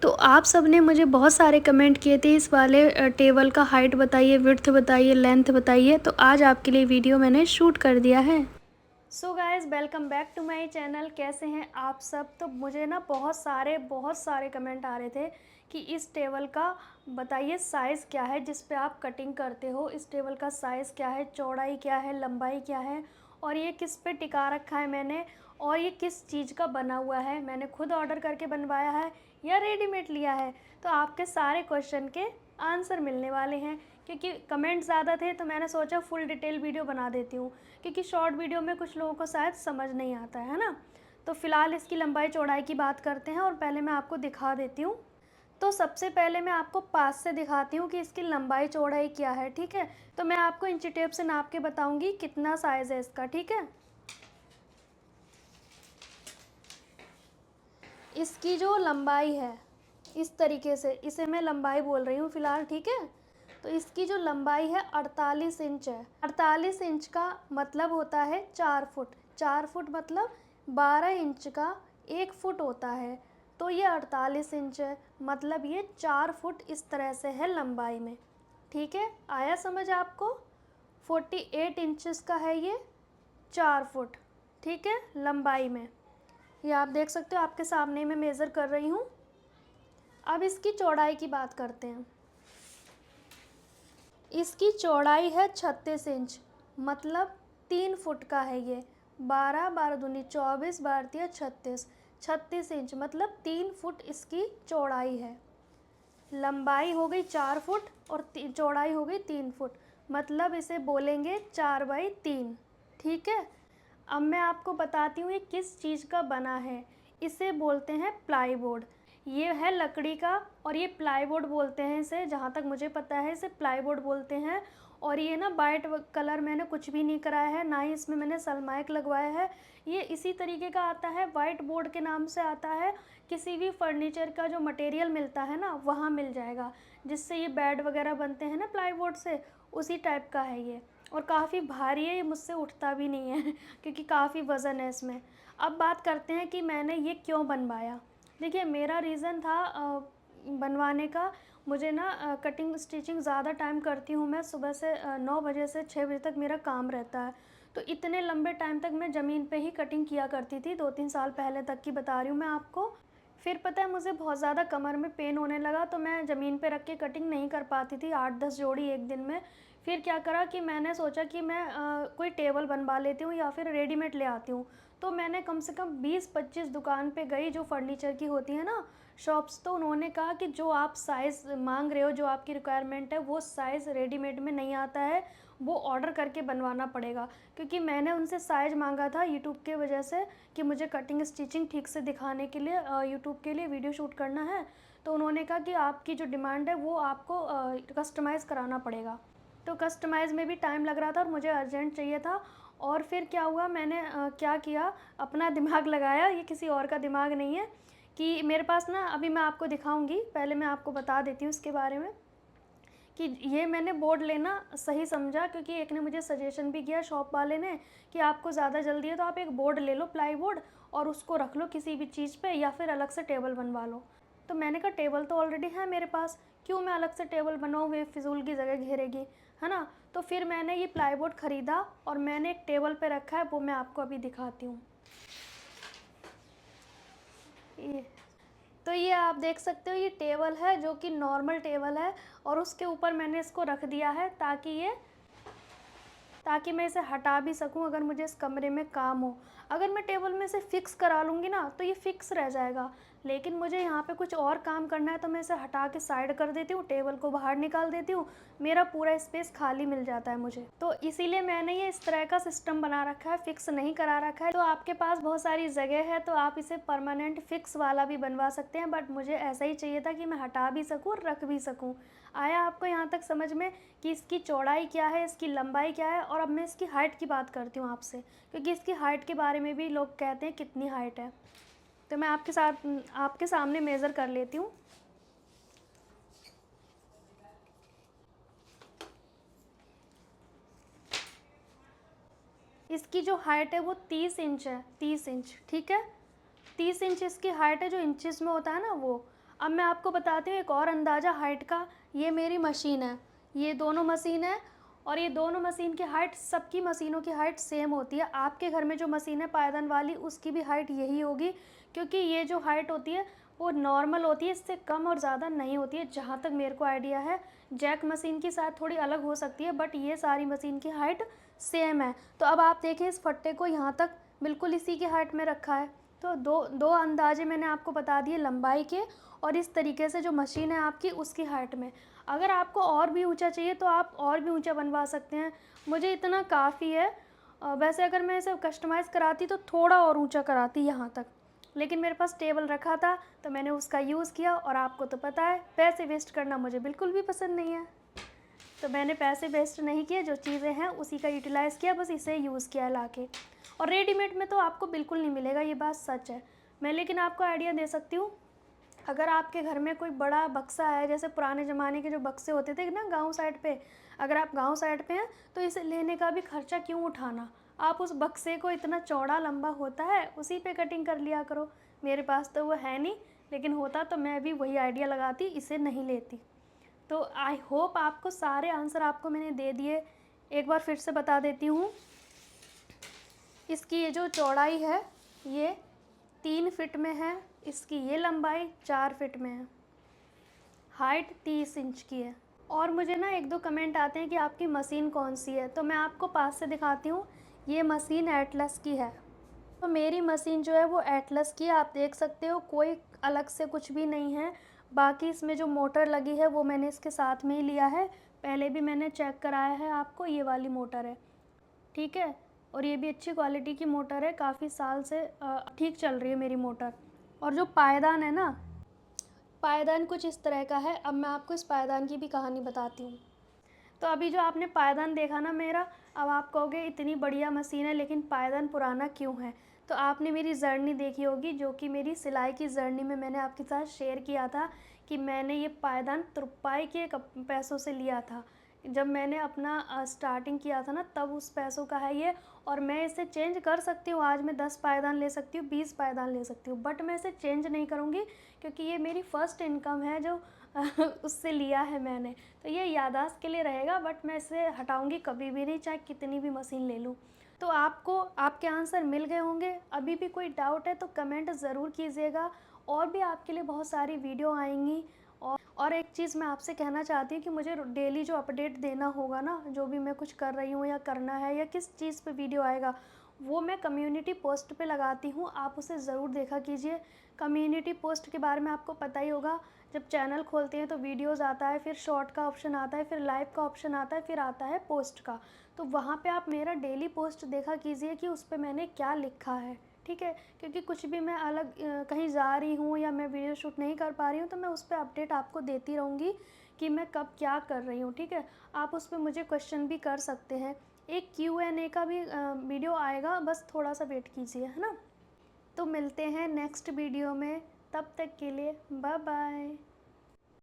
तो आप सब ने मुझे बहुत सारे कमेंट किए थे इस वाले टेबल का हाइट बताइए, विड्थ बताइए, लेंथ बताइए। तो आज आपके लिए वीडियो मैंने शूट कर दिया है। So guys, welcome back to my channel. कैसे हैं आप सब? तो मुझे ना बहुत सारे कमेंट आ रहे थे कि इस टेबल का बताइए साइज़ क्या है जिस पे आप कटिंग करते हो। इस टेबल का साइज़ क्या है, चौड़ाई क्या है, लंबाई क्या है, और ये किस पे टिका रखा है मैंने, और ये किस चीज़ का बना हुआ है, मैंने खुद ऑर्डर करके बनवाया है या रेडीमेड लिया है। तो आपके सारे क्वेश्चन के आंसर मिलने वाले हैं। क्योंकि कमेंट ज़्यादा थे तो मैंने सोचा फुल डिटेल वीडियो बना देती हूँ, क्योंकि शॉर्ट वीडियो में कुछ लोगों को शायद समझ नहीं आता है ना। तो फ़िलहाल इसकी लंबाई चौड़ाई की बात करते हैं, और पहले मैं आपको दिखा देती हूँ। तो सबसे पहले मैं आपको पास से दिखाती हूँ कि इसकी लंबाई चौड़ाई क्या है, ठीक है। तो मैं आपको इंची टेप से नाप के बताऊँगी कितना साइज़ है इसका, ठीक है। इसकी जो लंबाई है, इस तरीके से, इसे मैं लंबाई बोल रही हूँ फ़िलहाल, ठीक है। तो इसकी जो लंबाई है 48 इंच है। 48 इंच का मतलब होता है 4 फुट। 4 फुट मतलब 12 इंच का 1 फुट होता है। तो ये 48 इंच है, मतलब ये 4 फुट इस तरह से है लंबाई में, ठीक है। आया समझ आपको? 48 इंचज़ का है ये, 4 फुट, ठीक है, लंबाई में। ये आप देख सकते हो, आपके सामने मैं मेज़र कर रही हूँ। अब इसकी चौड़ाई की बात करते हैं। इसकी चौड़ाई है 36 इंच, मतलब 3 फुट का है ये। 12 12 दूनी 24, 12 तिया 36, 36 इंच मतलब 3 फुट इसकी चौड़ाई है। लंबाई हो गई 4 फुट और चौड़ाई हो गई 3 फुट, मतलब इसे बोलेंगे 4/3, ठीक है। अब मैं आपको बताती हूँ ये किस चीज़ का बना है। इसे बोलते हैं प्लाईवुड। ये है लकड़ी का, और ये प्लाईवुड बोलते हैं इसे, जहाँ तक मुझे पता है इसे प्लाईवुड बोलते हैं। और ये ना वाइट कलर मैंने कुछ भी नहीं कराया है, ना ही इसमें मैंने सनमाइक लगवाया है। ये इसी तरीके का आता है, वाइट बोर्ड के नाम से आता है। किसी भी फर्नीचर का जो मटेरियल मिलता है ना, वहाँ मिल जाएगा, जिससे ये बेड वगैरह बनते हैं ना प्लाईवुड से, उसी टाइप का है ये। और काफ़ी भारी है, ये मुझसे उठता भी नहीं है क्योंकि काफ़ी वज़न है इसमें। अब बात करते हैं कि मैंने ये क्यों बनवाया। देखिए, मेरा रीज़न था बनवाने का। मुझे ना कटिंग स्टिचिंग ज़्यादा टाइम करती हूँ मैं, सुबह से 9 बजे से 6 बजे तक मेरा काम रहता है। तो इतने लंबे टाइम तक मैं ज़मीन पे ही कटिंग किया करती थी, 2-3 साल पहले तक की बता रही हूँ मैं आपको। फिर पता है, मुझे बहुत ज़्यादा कमर में पेन होने लगा, तो मैं ज़मीन पे रख के कटिंग नहीं कर पाती थी 8-10 जोड़ी एक दिन में। फिर क्या करा कि मैंने सोचा कि मैं कोई टेबल बनवा लेती हूँ या फिर रेडीमेड ले आती हूँ। तो मैंने कम से कम 20-25 दुकान पे गई जो फर्नीचर की होती है ना शॉप्स। तो उन्होंने कहा कि जो आप साइज़ मांग रहे हो, जो आपकी रिक्वायरमेंट है, वो साइज़ रेडीमेड में नहीं आता है, वो ऑर्डर करके बनवाना पड़ेगा। क्योंकि मैंने उनसे साइज़ मांगा था यूट्यूब के वजह से, कि मुझे कटिंग स्टिचिंग ठीक से दिखाने के लिए यूट्यूब के लिए वीडियो शूट करना है। तो उन्होंने कहा कि आपकी जो डिमांड है वो आपको कस्टमाइज़ कराना पड़ेगा। तो कस्टमाइज़ में भी टाइम लग रहा था और मुझे अर्जेंट चाहिए था। और फिर क्या हुआ, मैंने क्या किया, अपना दिमाग लगाया, ये किसी और का दिमाग नहीं है। कि मेरे पास ना, अभी मैं आपको दिखाऊंगी, पहले मैं आपको बता देती हूँ इसके बारे में कि ये मैंने बोर्ड लेना सही समझा। क्योंकि एक ने मुझे सजेशन भी किया, शॉप वाले ने, कि आपको ज़्यादा जल्दी है तो आप एक बोर्ड ले लो, प्लाई बोर्ड, और उसको रख लो किसी भी चीज़ पे, या फिर अलग से टेबल बनवा लो। तो मैंने कहा टेबल तो ऑलरेडी है मेरे पास, क्यों मैं अलग से टेबल बनवाऊँ, वे फिजूल की जगह घेरेगी, है ना। तो फिर मैंने ये प्लाई बोर्ड ख़रीदा और मैंने एक टेबल पे रखा है, वो मैं आपको अभी दिखाती हूँ। ये तो ये आप देख सकते हो, ये टेबल है जो कि नॉर्मल टेबल है, और उसके ऊपर मैंने इसको रख दिया है ताकि मैं इसे हटा भी सकूं अगर मुझे इस कमरे में काम हो। अगर मैं टेबल में इसे फ़िक्स करा लूँगी ना तो ये फ़िक्स रह जाएगा, लेकिन मुझे यहाँ पे कुछ और काम करना है, तो मैं इसे हटा के साइड कर देती हूँ, टेबल को बाहर निकाल देती हूँ, मेरा पूरा स्पेस खाली मिल जाता है मुझे। तो इसीलिए मैंने ये इस तरह का सिस्टम बना रखा है, फ़िक्स नहीं करा रखा है। तो आपके पास बहुत सारी जगह है तो आप इसे परमानेंट फ़िक्स वाला भी बनवा सकते हैं, बट मुझे ऐसा ही चाहिए था कि मैं हटा भी सकूँ और रख भी सकूँ। आया आपको यहाँ तक समझ में कि इसकी चौड़ाई क्या है, इसकी लंबाई क्या है। और अब मैं इसकी हाइट की बात करती हूँ आपसे, क्योंकि इसकी हाइट के बारे में भी लोग कहते हैं कितनी हाइट है। तो मैं आपके सामने मेज़र कर लेती हूँ। इसकी जो हाइट है वो 30 इंच है, 30 इंच, ठीक है। 30 इंच इसकी हाइट है, जो इंचज़ में होता है ना वो। अब मैं आपको बताती हूँ एक और अंदाज़ा हाइट का। ये मेरी मशीन है, ये दोनों मशीन है, और ये दोनों मशीन की हाइट, सबकी मशीनों की हाइट सेम होती है। आपके घर में जो मशीन है पायदान वाली, उसकी भी हाइट यही होगी, क्योंकि ये जो हाइट होती है वो नॉर्मल होती है, इससे कम और ज़्यादा नहीं होती है, जहाँ तक मेरे को आइडिया है। जैक मशीन की शायद थोड़ी अलग हो सकती है, बट ये सारी मशीन की हाइट सेम है। तो अब आप देखें, इस फट्टे को यहाँ तक बिल्कुल इसी की हाइट में रखा है। तो दो अंदाजे मैंने आपको बता दिए लंबाई के, और इस तरीके से जो मशीन है आपकी उसकी हाइट में। अगर आपको और भी ऊंचा चाहिए तो आप और भी ऊंचा बनवा सकते हैं, मुझे इतना काफ़ी है। वैसे अगर मैं इसे कस्टमाइज़ कराती तो थोड़ा और ऊंचा कराती यहाँ तक, लेकिन मेरे पास टेबल रखा था तो मैंने उसका यूज़ किया। और आपको तो पता है पैसे वेस्ट करना मुझे बिल्कुल भी पसंद नहीं है, तो मैंने पैसे वेस्ट नहीं किए, जो चीज़ें हैं उसी का यूटिलाइज़ किया, बस इसे यूज़ किया लाके। और रेडीमेड में तो आपको बिल्कुल नहीं मिलेगा, ये बात सच है। मैं लेकिन आपको आइडिया दे सकती हूँ, अगर आपके घर में कोई बड़ा बक्सा है, जैसे पुराने ज़माने के जो बक्से होते थे ना गांव साइड पे, अगर आप गांव साइड पे हैं तो इसे लेने का भी खर्चा क्यों उठाना। आप उस बक्से को, इतना चौड़ा लंबा होता है, उसी पे कटिंग कर लिया करो। मेरे पास तो वो है नहीं, लेकिन होता तो मैं भी वही आइडिया लगाती, इसे नहीं लेती। तो आई होप आपको सारे आंसर आपको मैंने दे दिए। एक बार फिर से बता देती हूँ, इसकी ये जो चौड़ाई है ये 3 फीट में है, इसकी ये लंबाई 4 फीट में है, हाइट 30 इंच की है। और मुझे ना 1-2 कमेंट आते हैं कि आपकी मशीन कौन सी है, तो मैं आपको पास से दिखाती हूँ। ये मशीन एटलस की है। तो मेरी मशीन जो है वो एटलस की है, आप देख सकते हो, कोई अलग से कुछ भी नहीं है। बाकी इसमें जो मोटर लगी है वो मैंने इसके साथ में ही लिया है, पहले भी मैंने चेक कराया है आपको, ये वाली मोटर है, ठीक है। और ये भी अच्छी क्वालिटी की मोटर है, काफ़ी साल से ठीक चल रही है मेरी मोटर। और जो पायदान है ना, पायदान कुछ इस तरह का है। अब मैं आपको इस पायदान की भी कहानी बताती हूँ। तो अभी जो आपने पायदान देखा ना मेरा, अब आप कहोगे इतनी बढ़िया मशीन है लेकिन पायदान पुराना क्यों है। तो आपने मेरी जर्नी देखी होगी, जो कि मेरी सिलाई की जर्नी में मैंने आपके साथ शेयर किया था कि मैंने ये पायदान तुरपाई के पैसों से लिया था। जब मैंने अपना स्टार्टिंग किया था ना, तब उस पैसों का है ये। और मैं इसे चेंज कर सकती हूँ, आज मैं 10 पायदान ले सकती हूँ, 20 पायदान ले सकती हूँ, बट मैं इसे चेंज नहीं करूँगी, क्योंकि ये मेरी फ़र्स्ट इनकम है जो उससे लिया है मैंने। तो ये याददाश्त के लिए रहेगा, बट मैं इसे हटाऊँगी कभी भी नहीं, चाहे कितनी भी मशीन ले लूँ। तो आपको आपके आंसर मिल गए होंगे। अभी भी कोई डाउट है तो कमेंट ज़रूर कीजिएगा, और भी आपके लिए बहुत सारी वीडियो आएंगी। और एक चीज़ मैं आपसे कहना चाहती हूँ कि मुझे डेली जो अपडेट देना होगा ना, जो भी मैं कुछ कर रही हूँ या करना है, या किस चीज़ पे वीडियो आएगा, वो मैं कम्युनिटी पोस्ट पे लगाती हूँ, आप उसे ज़रूर देखा कीजिए। कम्युनिटी पोस्ट के बारे में आपको पता ही होगा, जब चैनल खोलते हैं तो वीडियोस आता है, फिर शॉर्ट का ऑप्शन आता है, फिर लाइव का ऑप्शन आता है, फिर आता है पोस्ट का। तो वहाँ पे आप मेरा डेली पोस्ट देखा कीजिए कि उस पर मैंने क्या लिखा है, ठीक है। क्योंकि कुछ भी मैं अलग कहीं जा रही हूँ या मैं वीडियो शूट नहीं कर पा रही हूँ, तो मैं उस पर अपडेट आपको देती रहूँगी कि मैं कब क्या कर रही हूँ, ठीक है। आप उस पर मुझे क्वेश्चन भी कर सकते हैं। एक Q&A का भी वीडियो आएगा, बस थोड़ा सा वेट कीजिए, है ना। तो मिलते हैं नेक्स्ट वीडियो में, तब तक के लिए बाय बाय।